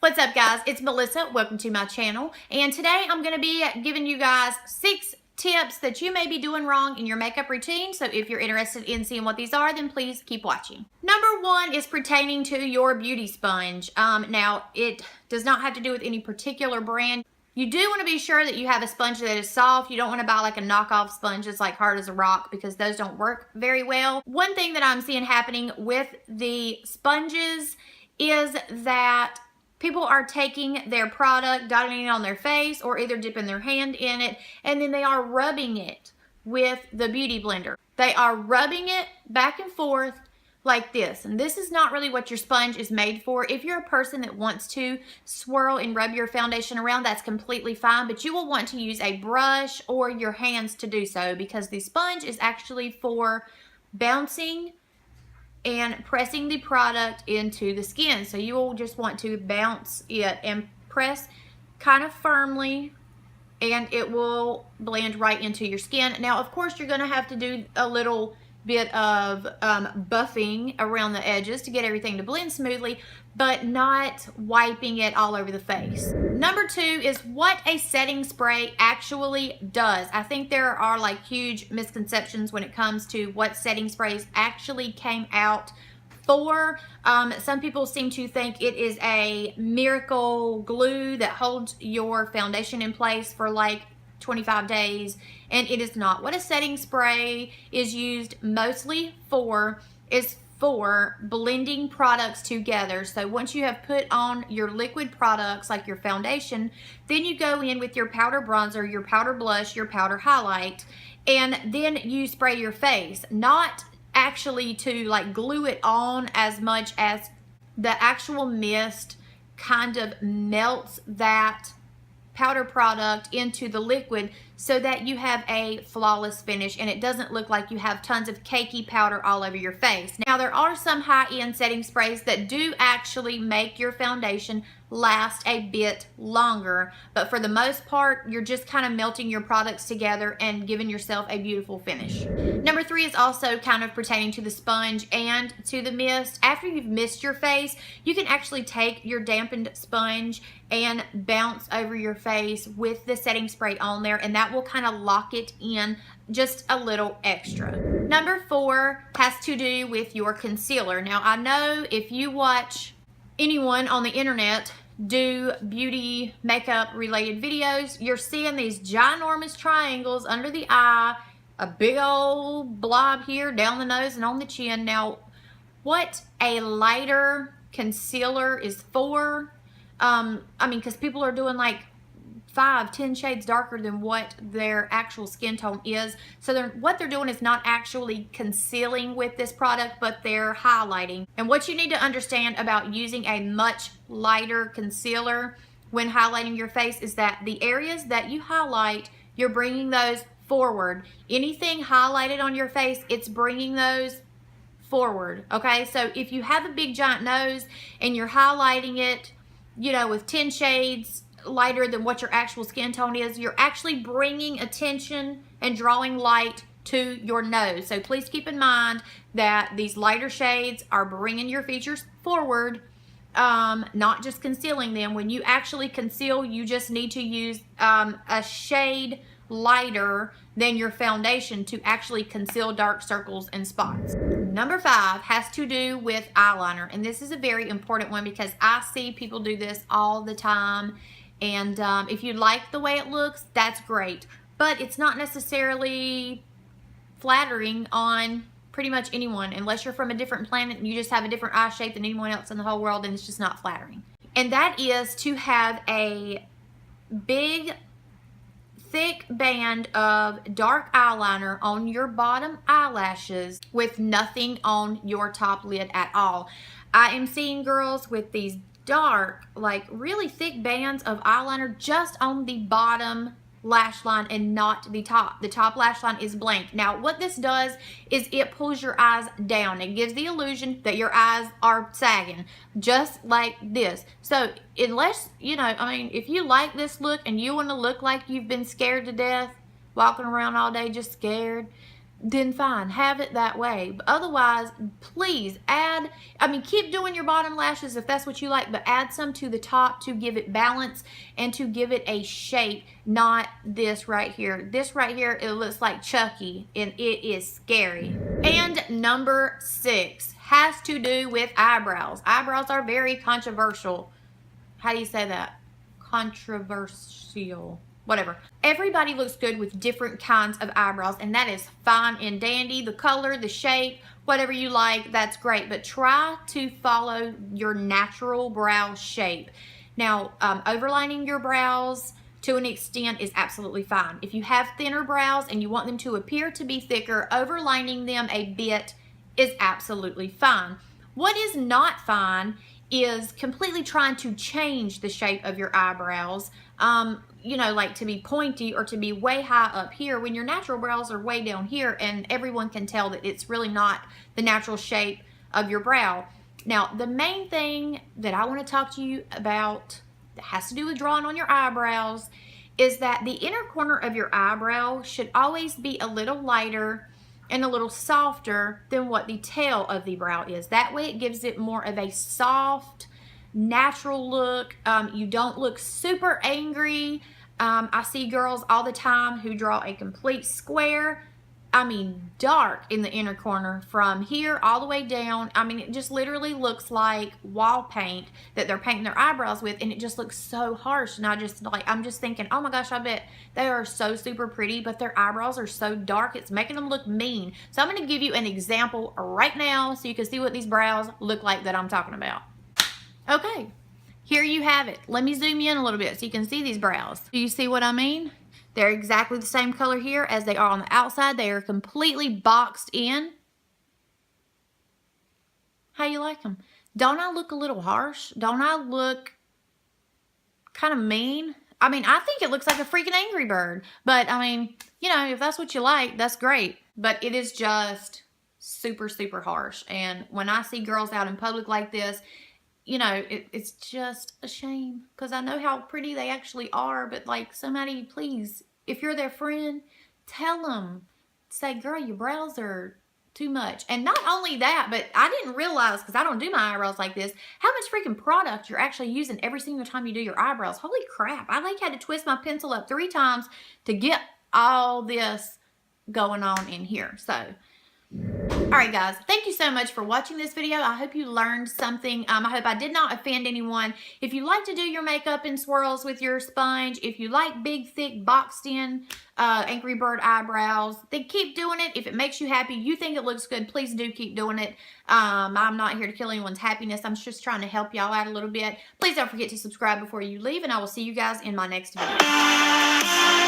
What's up, guys? It's Melissa. Welcome to my channel. And today I'm going to be giving you guys 6 tips that you may be doing wrong in your makeup routine. So if you're interested in seeing what these are, then please keep watching. Number 1 is pertaining to your beauty sponge. Now, it does not have to do with any particular brand. You do want to be sure that you have a sponge that is soft. You don't want to buy like a knockoff sponge that's like hard as a rock, because those don't work very well. One thing that I'm seeing happening with the sponges is that people are taking their product, dotting it on their face, or either dipping their hand in it, and then they are rubbing it with the beauty blender. They are rubbing it back and forth like this. And this is not really what your sponge is made for. If you're a person that wants to swirl and rub your foundation around, that's completely fine, but you will want to use a brush or your hands to do so, because the sponge is actually for bouncing and pressing the product into the skin. So you will just want to bounce it and press kind of firmly, and it will blend right into your skin. Now, of course, you're going to have to do a little bit of buffing around the edges to get everything to blend smoothly, but not wiping it all over the face. Number 2 is what a setting spray actually does. I think there are like huge misconceptions when it comes to what setting sprays actually came out for. Some people seem to think it is a miracle glue that holds your foundation in place for like 25 days, and it is not. What a setting spray is used mostly for is for blending products together. So once you have put on your liquid products like your foundation, then you go in with your powder bronzer, your powder blush, your powder highlight, and then you spray your face. Not actually to like glue it on, as much as the actual mist kind of melts that powder product into the liquid so that you have a flawless finish and it doesn't look like you have tons of cakey powder all over your face. Now, there are some high-end setting sprays that do actually make your foundation last a bit longer, but for the most part, you're just kind of melting your products together and giving yourself a beautiful finish. Number 3 is also kind of pertaining to the sponge and to the mist. After you've mist your face, you can actually take your dampened sponge and bounce over your face with the setting spray on there, and that will kind of lock it in just a little extra. Number 4 has to do with your concealer. Now, I know if you watch anyone on the internet do beauty makeup related videos, you're seeing these ginormous triangles under the eye, a big old blob here down the nose and on the chin. Now, what a lighter concealer is for, I mean, because people are doing like 5-10 shades darker than what their actual skin tone is. So what they're doing is not actually concealing with this product, but they're highlighting. And what you need to understand about using a much lighter concealer when highlighting your face is that the areas that you highlight, you're bringing those forward. Anything highlighted on your face, it's bringing those forward, okay? So if you have a big giant nose and you're highlighting it, you know, with 10 shades lighter than what your actual skin tone is, you're actually bringing attention and drawing light to your nose. So please keep in mind that these lighter shades are bringing your features forward, not just concealing them. When you actually conceal, you just need to use a shade lighter than your foundation to actually conceal dark circles and spots. Number 5 has to do with eyeliner, and this is a very important one because I see people do this all the time. And if you like the way it looks, that's great. But it's not necessarily flattering on pretty much anyone. Unless you're from a different planet and you just have a different eye shape than anyone else in the whole world, then it's just not flattering. And that is to have a big, thick band of dark eyeliner on your bottom eyelashes with nothing on your top lid at all. I am seeing girls with these dark, like really thick bands of eyeliner just on the bottom lash line and not the top. The top lash line is blank. Now, what this does is it pulls your eyes down. It gives the illusion that your eyes are sagging, just like this. So, unless, you know, I mean, if you like this look and you want to look like you've been scared to death, walking around all day just scared, then fine, have it that way. But otherwise, please keep doing your bottom lashes if that's what you like, but add some to the top to give it balance and to give it a shape, not this right here. This right here, it looks like Chucky, and it is scary. And number 6 has to do with eyebrows. Eyebrows are very controversial. How do you say that? Controversial. Whatever. Everybody looks good with different kinds of eyebrows, and that is fine and dandy. The color, the shape, whatever you like, that's great. But try to follow your natural brow shape. Now, overlining your brows to an extent is absolutely fine. If you have thinner brows and you want them to appear to be thicker, overlining them a bit is absolutely fine. What is not fine is completely trying to change the shape of your eyebrows, like to be pointy or to be way high up here when your natural brows are way down here, and everyone can tell that it's really not the natural shape of your brow. Now, the main thing that I want to talk to you about that has to do with drawing on your eyebrows is that the inner corner of your eyebrow should always be a little lighter and a little softer than what the tail of the brow is. That way it gives it more of a soft, natural look. You don't look super angry. I see girls all the time who draw a complete square. Dark in the inner corner from here all the way down. It just literally looks like wall paint that they're painting their eyebrows with, and it just looks so harsh. And I'm just thinking, oh my gosh, I bet they are so super pretty, but their eyebrows are so dark, it's making them look mean. So I'm going to give you an example right now so you can see what these brows look like that I'm talking about. Okay, here you have it. Let me zoom in a little bit so you can see these brows. Do you see what I mean? They're exactly the same color here as they are on the outside. They are completely boxed in. How you like them? Don't I look a little harsh? Don't I look kind of mean? I think it looks like a freaking Angry Bird. But, if that's what you like, that's great. But it is just super, super harsh. And when I see girls out in public like this, it's just a shame, because I know how pretty they actually are, but somebody, please, if you're their friend, tell them, say, girl, your brows are too much. And not only that, but I didn't realize, because I don't do my eyebrows like this, how much freaking product you're actually using every single time you do your eyebrows. Holy crap. I had to twist my pencil up 3 times to get all this going on in here. So, alright guys, thank you so much for watching this video. I hope you learned something. I hope I did not offend anyone. If you like to do your makeup in swirls with your sponge, if you like big, thick, boxed in Angry Bird eyebrows, then keep doing it. If it makes you happy, you think it looks good, please do keep doing it. I'm not here to kill anyone's happiness. I'm just trying to help y'all out a little bit. Please don't forget to subscribe before you leave, and I will see you guys in my next video.